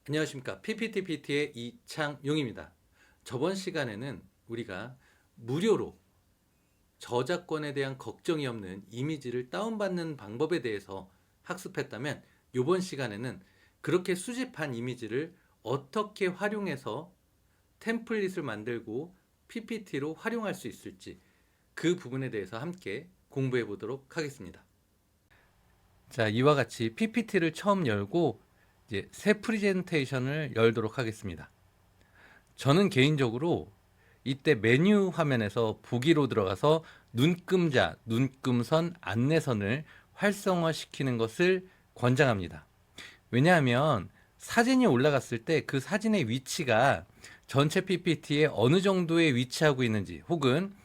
안녕하십니까. PPTPT의 이창용입니다. 저번 시간에는 우리가 무료로 저작권에 대한 걱정이 없는 이미지를 다운받는 방법에 대해서 학습했다면, 이번 시간에는 그렇게 수집한 이미지를 어떻게 활용해서 템플릿을 만들고 PPT로 활용할 수 있을지, 그 부분에 대해서 함께 공부해 보도록 하겠습니다. 자, 이와 같이 PPT를 처음 열고 이제 새 프레젠테이션을 열도록 하겠습니다. 저는 개인적으로 이때 메뉴 화면에서 보기로 들어가서 눈금자, 눈금선, 안내선을 활성화시키는 것을 권장합니다. 왜냐하면 사진이 올라갔을 때 그 사진의 위치가 전체 PPT에 어느 정도에 위치하고 있는지, 혹은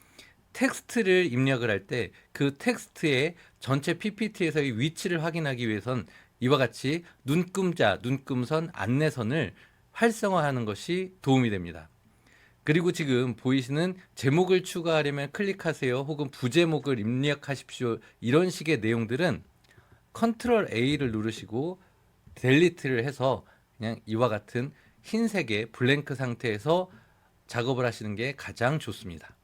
텍스트를 입력을 할 때 그 텍스트의 전체 PPT에서의 위치를 확인하기 위해선 이와 같이 눈금자, 눈금선, 안내선을 활성화하는 것이 도움이 됩니다. 그리고 지금 보이시는 제목을 추가하려면 클릭하세요, 혹은 부제목을 입력하십시오, 이런 식의 내용들은 컨트롤 A를 누르시고 델리트를 해서 그냥 이와 같은 흰색의 블랭크 상태에서 작업을 하시는 게 가장 좋습니다.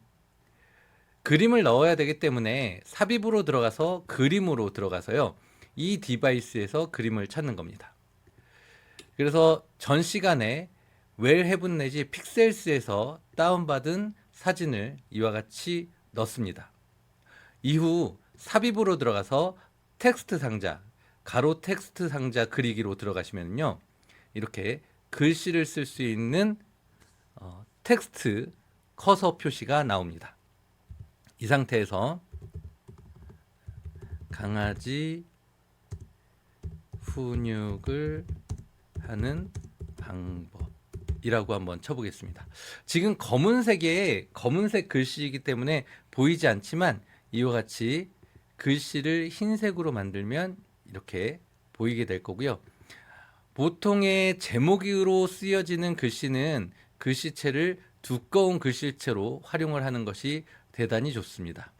그림을 넣어야 되기 때문에 삽입으로 들어가서 그림으로 들어가서요, 이 디바이스에서 그림을 찾는 겁니다. 그래서 전 시간에 웰헤븐 내지 픽셀스에서 다운받은 사진을 이와 같이 넣습니다. 이후 삽입으로 들어가서 텍스트 상자, 가로 텍스트 상자 그리기로 들어가시면요, 이렇게 글씨를 쓸 수 있는 텍스트 커서 표시가 나옵니다. 이 상태에서 강아지 훈육을 하는 방법이라고 한번 쳐보겠습니다. 지금 검은색 글씨이기 때문에 보이지 않지만, 이와 같이 글씨를 흰색으로 만들면 이렇게 보이게 될 거고요. 보통의 제목으로 쓰여지는 글씨는 글씨체를 두꺼운 글씨체로 활용을 하는 것이 대단히 좋습니다.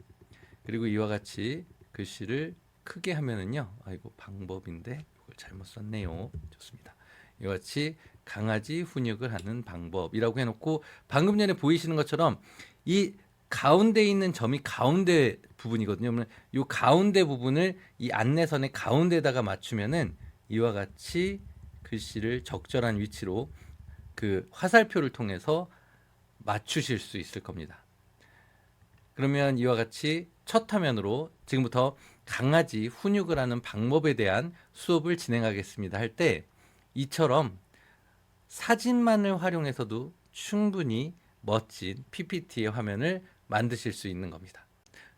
그리고 이와 같이 글씨를 크게 하면은요, 아이고 방법인데 이걸 잘못 썼네요. 좋습니다. 이와 같이 강아지 훈육을 하는 방법이라고 해놓고, 방금 전에 보이시는 것처럼 이 가운데 있는 점이 가운데 부분이거든요. 그러면 이 가운데 부분을 이 안내선의 가운데다가 맞추면은 이와 같이 글씨를 적절한 위치로 그 화살표를 통해서 맞추실 수 있을 겁니다. 그러면 이와 같이 첫 화면으로 지금부터 강아지 훈육을 하는 방법에 대한 수업을 진행하겠습니다 할 때, 이처럼 사진만을 활용해서도 충분히 멋진 PPT의 화면을 만드실 수 있는 겁니다.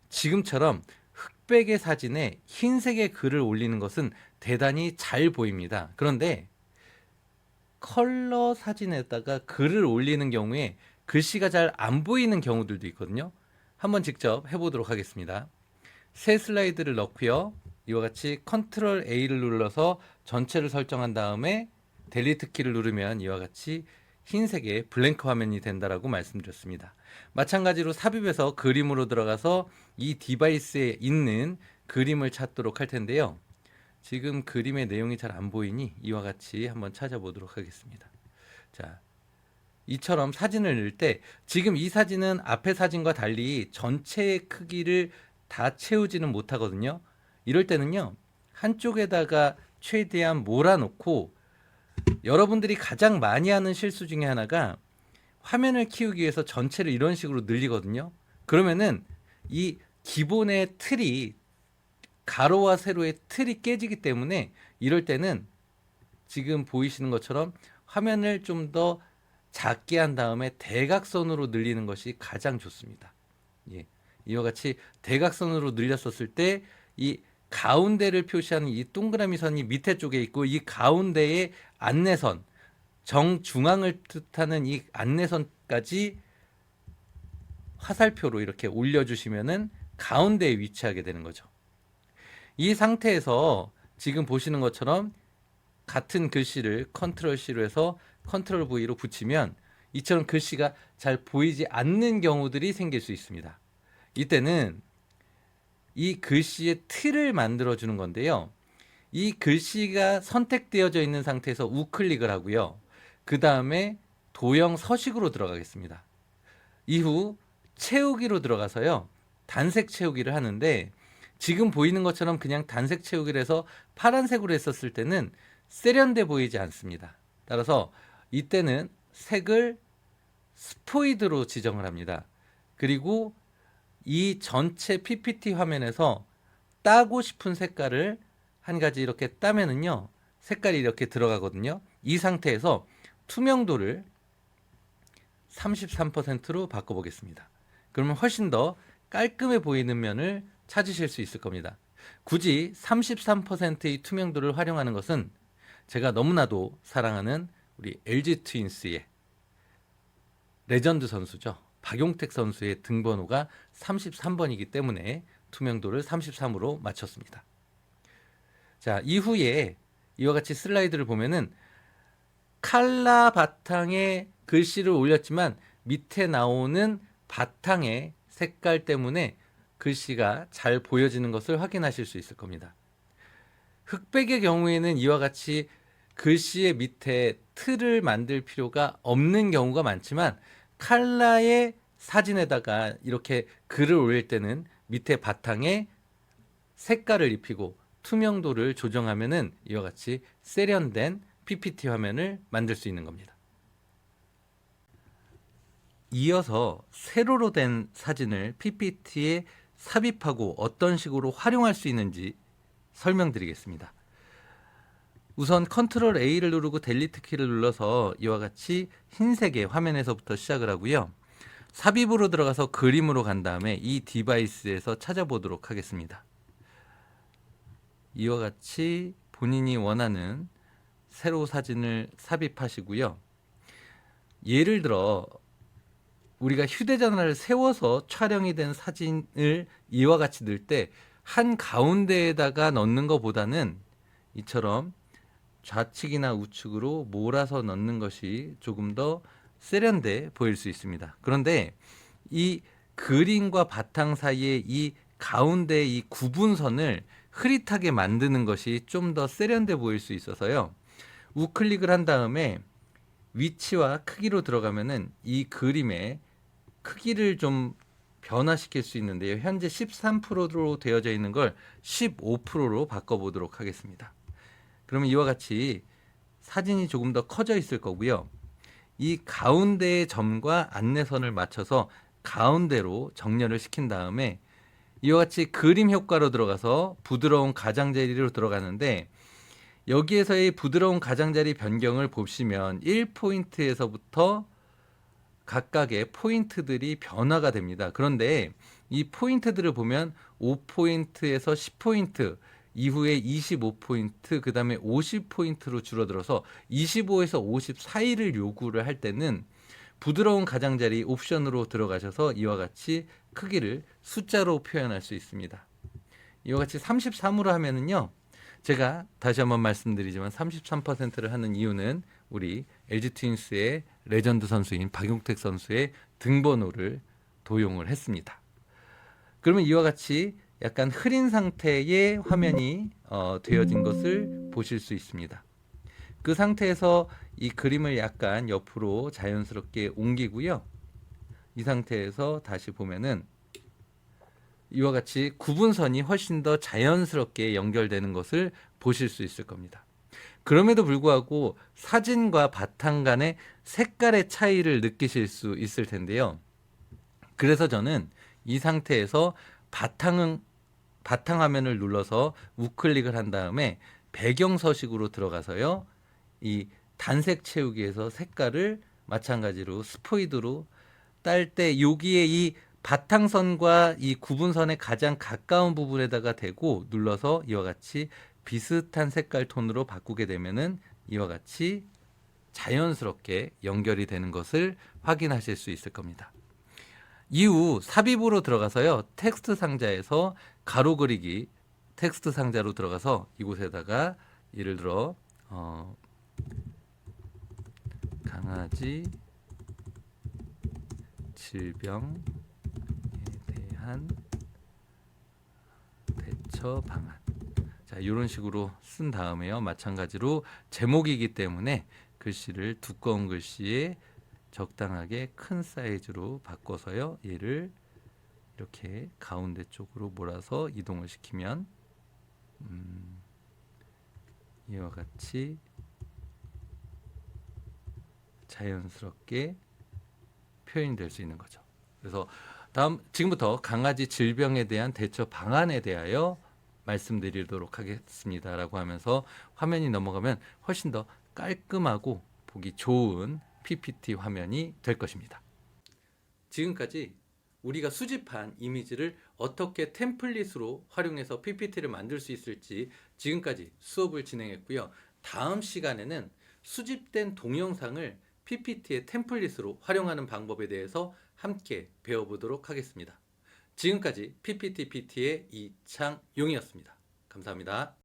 지금처럼 흑백의 사진에 흰색의 글을 올리는 것은 대단히 잘 보입니다. 그런데 컬러 사진에다가 글을 올리는 경우에 글씨가 잘 안 보이는 경우들도 있거든요. 한번 직접 해보도록 하겠습니다. 새 슬라이드를 넣고요, 이와 같이 컨트롤 A를 눌러서 전체를 설정한 다음에 델리트 키를 누르면 이와 같이 흰색의 블랭크 화면이 된다라고 말씀드렸습니다. 마찬가지로 삽입에서 그림으로 들어가서 이 디바이스에 있는 그림을 찾도록 할 텐데요. 지금 그림의 내용이 잘 안 보이니 이와 같이 한번 찾아보도록 하겠습니다. 자, 이처럼 사진을 넣을 때 지금 이 사진은 앞의 사진과 달리 전체의 크기를 다 채우지는 못하거든요. 이럴 때는요, 한쪽에다가 최대한 몰아놓고, 여러분들이 가장 많이 하는 실수 중에 하나가 화면을 키우기 위해서 전체를 이런 식으로 늘리거든요. 그러면은 이 기본의 틀이, 가로와 세로의 틀이 깨지기 때문에 이럴 때는 지금 보이시는 것처럼 화면을 좀 더 작게 한 다음에 대각선으로 늘리는 것이 가장 좋습니다. 예. 이와 같이 대각선으로 늘렸었을 때 이 가운데를 표시하는 이 동그라미 선이 밑에 쪽에 있고, 이 가운데의 안내선, 정중앙을 뜻하는 이 안내선까지 화살표로 이렇게 올려주시면은 가운데에 위치하게 되는 거죠. 이 상태에서 지금 보시는 것처럼 같은 글씨를 컨트롤 C로 해서 컨트롤 V로 붙이면 이처럼 글씨가 잘 보이지 않는 경우들이 생길 수 있습니다. 이때는 이 글씨의 틀을 만들어 주는 건데요, 이 글씨가 선택되어져 있는 상태에서 우클릭을 하고요. 그 다음에 도형 서식으로 들어가겠습니다. 이후 채우기로 들어가서요. 단색 채우기를 하는데 지금 보이는 것처럼 그냥 단색 채우기를 해서 파란색으로 했었을 때는 세련돼 보이지 않습니다. 따라서 이때는 색을 스포이드로 지정을 합니다. 그리고 이 전체 PPT 화면에서 따고 싶은 색깔을 한 가지 이렇게 따면은요, 색깔이 이렇게 들어가거든요. 이 상태에서 투명도를 33%로 바꿔보겠습니다. 그러면 훨씬 더 깔끔해 보이는 면을 찾으실 수 있을 겁니다. 굳이 33%의 투명도를 활용하는 것은 제가 너무나도 사랑하는 우리 LG 트윈스의 레전드 선수죠. 박용택 선수의 등번호가 33번이기 때문에 투명도를 33으로 맞췄습니다. 자, 이후에 이와 같이 슬라이드를 보면은 칼라 바탕에 글씨를 올렸지만 밑에 나오는 바탕의 색깔 때문에 글씨가 잘 보여지는 것을 확인하실 수 있을 겁니다. 흑백의 경우에는 이와 같이 글씨의 밑에 틀을 만들 필요가 없는 경우가 많지만 칼라의 사진에다가 이렇게 글을 올릴 때는 밑에 바탕에 색깔을 입히고 투명도를 조정하면은 이와 같이 세련된 PPT 화면을 만들 수 있는 겁니다. 이어서 세로로 된 사진을 PPT에 삽입하고 어떤 식으로 활용할 수 있는지 설명드리겠습니다. 우선 컨트롤 A를 누르고 델리트 키를 눌러서 이와 같이 흰색의 화면에서부터 시작을 하고요. 삽입으로 들어가서 그림으로 간 다음에 이 디바이스에서 찾아보도록 하겠습니다. 이와 같이 본인이 원하는 세로 사진을 삽입하시고요. 예를 들어 우리가 휴대전화를 세워서 촬영이 된 사진을 이와 같이 넣을 때 한 가운데에다가 넣는 것보다는 이처럼 좌측이나 우측으로 몰아서 넣는 것이 조금 더 세련돼 보일 수 있습니다. 그런데 이 그림과 바탕 사이에 이 가운데 이 구분선을 흐릿하게 만드는 것이 좀 더 세련돼 보일 수 있어서요. 우클릭을 한 다음에 위치와 크기로 들어가면은 이 그림의 크기를 좀 변화시킬 수 있는데요. 현재 13%로 되어져 있는 걸 15%로 바꿔보도록 하겠습니다. 그러면 이와 같이 사진이 조금 더 커져 있을 거고요. 이 가운데의 점과 안내선을 맞춰서 가운데로 정렬을 시킨 다음에 이와 같이 그림 효과로 들어가서 부드러운 가장자리로 들어가는데 여기에서의 부드러운 가장자리 변경을 보시면 1포인트에서부터 각각의 포인트들이 변화가 됩니다. 그런데 이 포인트들을 보면 5포인트에서 10포인트, 이후에 25포인트, 그 다음에 50포인트로 줄어들어서 25에서 50 사이를 요구를 할 때는 부드러운 가장자리 옵션으로 들어가셔서 이와 같이 크기를 숫자로 표현할 수 있습니다. 이와 같이 33으로 하면은요. 제가 다시 한번 말씀드리지만 33%를 하는 이유는 우리 LG 트윈스의 레전드 선수인 박용택 선수의 등번호를 도용을 했습니다. 그러면 이와 같이 약간 흐린 상태의 화면이 되어진 것을 보실 수 있습니다. 그 상태에서 이 그림을 약간 옆으로 자연스럽게 옮기고요. 이 상태에서 다시 보면은 이와 같이 구분선이 훨씬 더 자연스럽게 연결되는 것을 보실 수 있을 겁니다. 그럼에도 불구하고 사진과 바탕 간의 색깔의 차이를 느끼실 수 있을 텐데요. 그래서 저는 이 상태에서 바탕 화면을 눌러서 우클릭을 한 다음에 배경 서식으로 들어가서요. 이 단색 채우기에서 색깔을 마찬가지로 스포이드로 딸 때 여기에 이 바탕선과 이 구분선의 가장 가까운 부분에다가 대고 눌러서 이와 같이 비슷한 색깔 톤으로 바꾸게 되면은 이와 같이 자연스럽게 연결이 되는 것을 확인하실 수 있을 겁니다. 이후 삽입으로 들어가서요. 텍스트 상자에서 가로 그리기 텍스트 상자로 들어가서 이곳에다가 예를 들어 강아지 질병에 대한 대처 방안. 자, 이런 식으로 쓴 다음에요. 마찬가지로 제목이기 때문에 글씨를 두꺼운 글씨에 적당하게 큰 사이즈로 바꿔서요. 얘를 이렇게 가운데 쪽으로 몰아서 이동을 시키면 이와 같이 자연스럽게 표현이 될 수 있는 거죠. 그래서 지금부터 강아지 질병에 대한 대처 방안에 대하여 말씀드리도록 하겠습니다라고 하면서 화면이 넘어가면 훨씬 더 깔끔하고 보기 좋은 PPT 화면이 될 것입니다. 지금까지 우리가 수집한 이미지를 어떻게 템플릿으로 활용해서 PPT를 만들 수 있을지 지금까지 수업을 진행했고요. 다음 시간에는 수집된 동영상을 PPT의 템플릿으로 활용하는 방법에 대해서 함께 배워보도록 하겠습니다. 지금까지 PPT PT의 이창용이었습니다. 감사합니다.